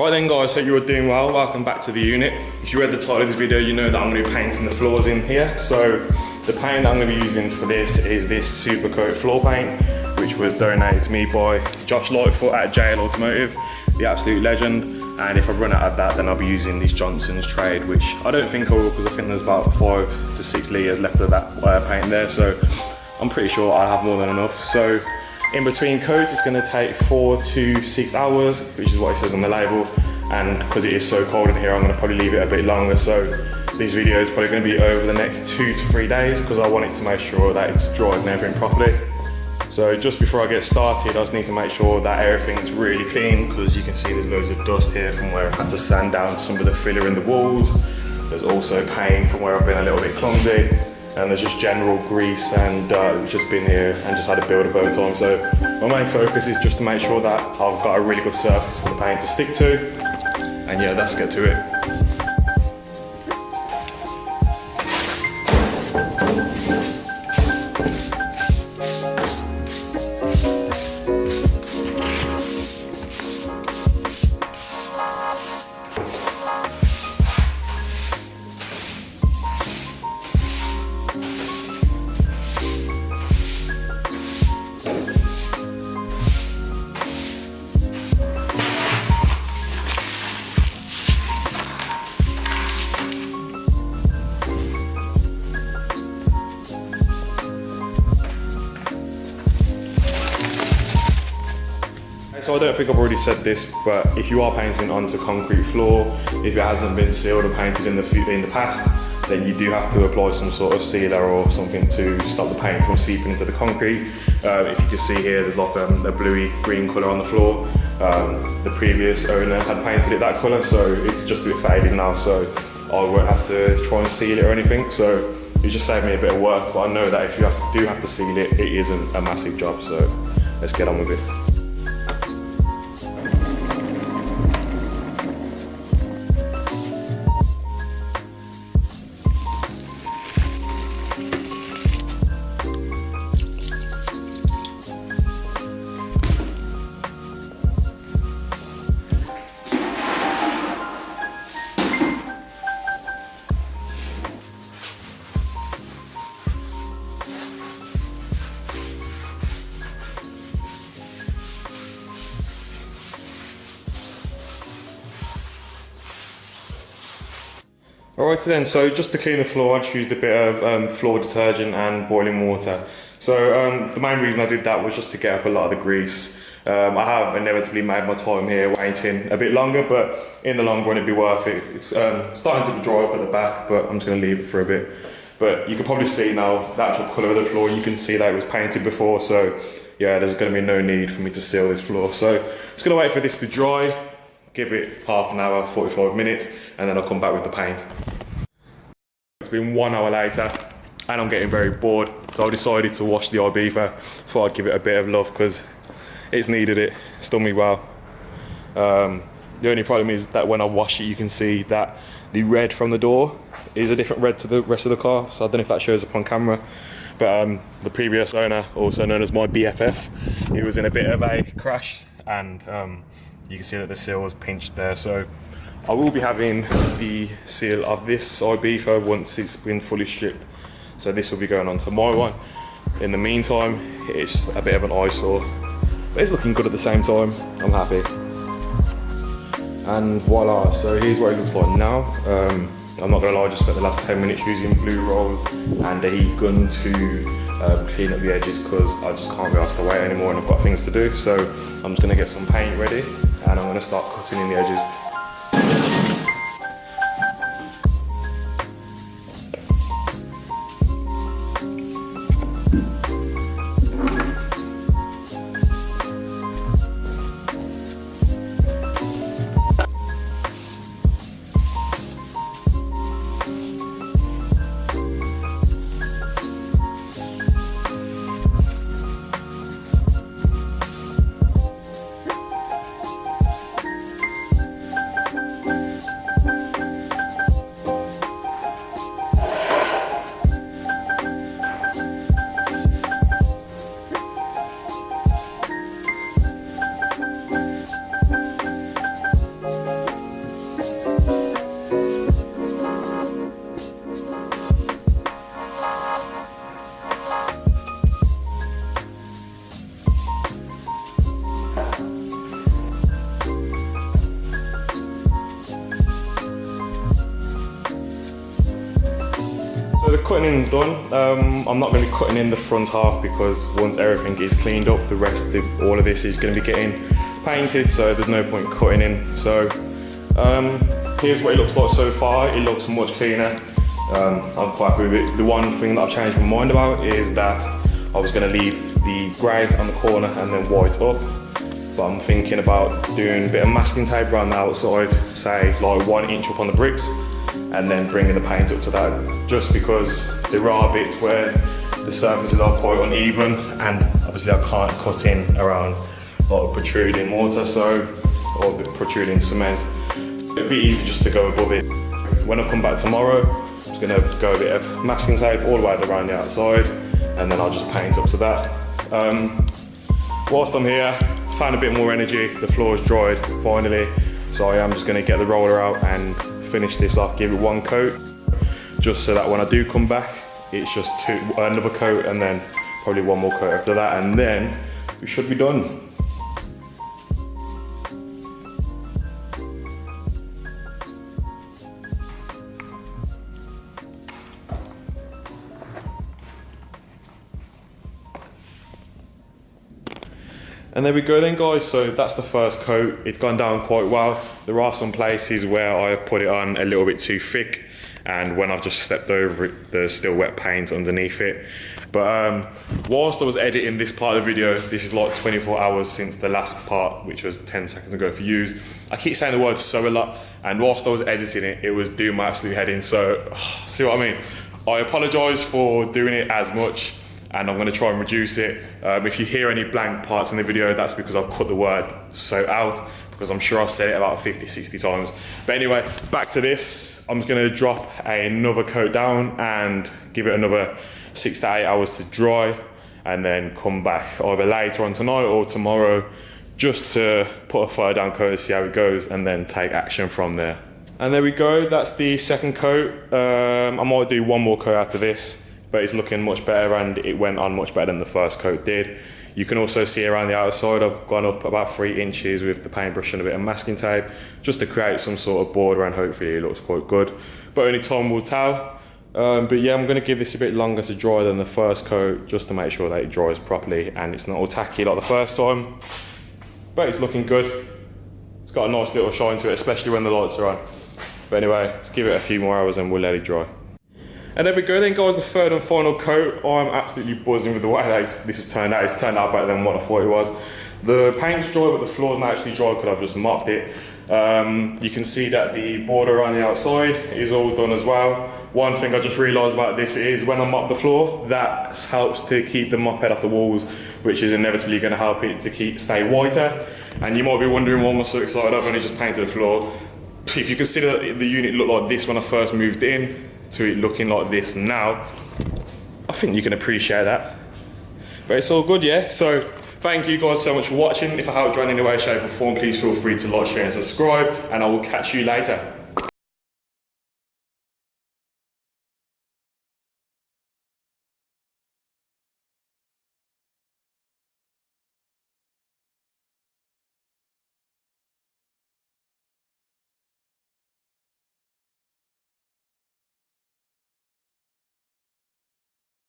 Right then guys, hope you're all doing well. Welcome back to the unit. If you read the title of this video, you know that I'm going to be painting the floors in here. So the paint I'm going to be using for this is this Supercoat floor paint, which was donated to me by Josh Lightfoot at JL Automotive, the absolute legend. And if I run out of that, then I'll be using this Johnson's Trade, which I don't think I will, because I think there's about 5 to 6 litres left of that paint there. So I'm pretty sure I'll have more than enough. So in between coats, it's going to take 4 to 6 hours, which is what it says on the label. And because it is so cold in here, I'm going to probably leave it a bit longer. So this video is probably going to be over the next 2 to 3 days, because I want it to make sure that it's dried and everything properly. So just before I get started, I just need to make sure that everything's really clean, because you can see there's loads of dust here from where I had to sand down some of the filler in the walls. There's also paint from where I've been a little bit clumsy. And there's just general grease and dirt which has been here and just had a build up over time. So my main focus is just to make sure that I've got a really good surface for the paint to stick to. And yeah, let's get to it. So I don't think I've already said this, but if you are painting onto concrete floor, if it hasn't been sealed and painted in the past, then you do have to apply some sort of sealer or something to stop the paint from seeping into the concrete. If you can see here, there's like a bluey green colour on the floor. The previous owner had painted it that colour, so it's just a bit faded now, so I won't have to try and seal it or anything. So it just saved me a bit of work, but I know that if you do have to seal it, it isn't a massive job, so let's get on with it. Alright then, so just to clean the floor, I just used a bit of floor detergent and boiling water. So the main reason I did that was just to get up a lot of the grease. I have inevitably made my time here waiting a bit longer, but in the long run it'd be worth it. It's starting to dry up at the back, but I'm just going to leave it for a bit. But you can probably see now the actual colour of the floor. You can see that it was painted before, so yeah, there's going to be no need for me to seal this floor. So just going to wait for this to dry, give it half an hour, 45 minutes, and then I'll come back with the paint. It's been 1 hour later and I'm getting very bored, so I decided to wash the Ibiza. Thought I'd give it a bit of love because it's needed it. It's done me well. The only problem is that when I wash it, you can see that the red from the door is a different red to the rest of the car, so I don't know if that shows up on camera. But the previous owner, also known as my BFF, he was in a bit of a crash, and you can see that the seal was pinched there. So I will be having the seal of this Ibiza once it's been fully stripped. So this will be going on to my one. In the meantime, it's a bit of an eyesore, but it's looking good at the same time. I'm happy. And voila, so here's what it looks like now. I'm not gonna lie, I just spent the last 10 minutes using blue roll and a heat gun to clean up the edges, because I just can't be asked to wait anymore and I've got things to do. So I'm just gonna get some paint ready and I'm gonna start cutting in the edges. cutting in's done. I'm not going to be cutting in the front half because once everything is cleaned up, the rest of all of this is going to be getting painted, so there's no point cutting in. So here's what it looks like so far. It looks much cleaner. I'm quite happy with it. The one thing that I've changed my mind about is that I was going to leave the grey on the corner and then white up, but I'm thinking about doing a bit of masking tape around the outside, say like 1 inch up on the bricks, and then bringing the paint up to that, just because there are bits where the surfaces are quite uneven, and obviously I can't cut in around like protruding mortar, or the protruding cement. It'd be easy just to go above it. When I come back tomorrow, I'm just gonna go a bit of masking tape all the way around the outside, and then I'll just paint up to that. Whilst I'm here, I found a bit more energy. The floor's dried finally, so I am just gonna get the roller out and finish this off, give it 1 coat, just so that when I do come back, it's just another coat and then probably 1 more coat after that, and then we should be done. And there we go then, guys, so that's the first coat. It's gone down quite well. There are some places where I've put it on a little bit too thick, and when I've just stepped over it, there's still wet paint underneath it. But whilst I was editing this part of the video, this is like 24 hours since the last part, which was 10 seconds ago for views. I keep saying the word "so" a lot, and whilst I was editing it, it was doing my absolute head in. So, see what I mean? I apologise for doing it as much, and I'm going to try and reduce it. If you hear any blank parts in the video, that's because I've cut the word "so" out, because I'm sure I've said it about 50, 60 times. But anyway, back to this. I'm just going to drop another coat down and give it another 6 to 8 hours to dry, and then come back either later on tonight or tomorrow just to put a fire down coat to see how it goes, and then take action from there. And there we go, that's the second coat. I might do 1 more coat after this, but it's looking much better, and it went on much better than the first coat did. You can also see around the outside, I've gone up about 3 inches with the paintbrush and a bit of masking tape, just to create some sort of border, and hopefully it looks quite good. But only time will tell. But yeah, I'm gonna give this a bit longer to dry than the first coat, just to make sure that it dries properly and it's not all tacky like the first time. But it's looking good. It's got a nice little shine to it, especially when the lights are on. But anyway, let's give it a few more hours and we'll let it dry. And there we go then, guys, the third and final coat. I'm absolutely buzzing with the way this has turned out. It's turned out better than what I thought it was. The paint's dry, but the floor's not actually dry because I've just mopped it. You can see that the border on the outside is all done as well. One thing I just realised about this is when I mop the floor, that helps to keep the mop head off the walls, which is inevitably going to help it to stay whiter. And you might be wondering why I'm so excited. I've only just painted the floor. If you consider the unit looked like this when I first moved in, to it looking like this now, I think you can appreciate that. But it's all good, yeah? So thank you guys so much for watching. If I helped you in any way, shape or form, please feel free to like, share and subscribe, and I will catch you later.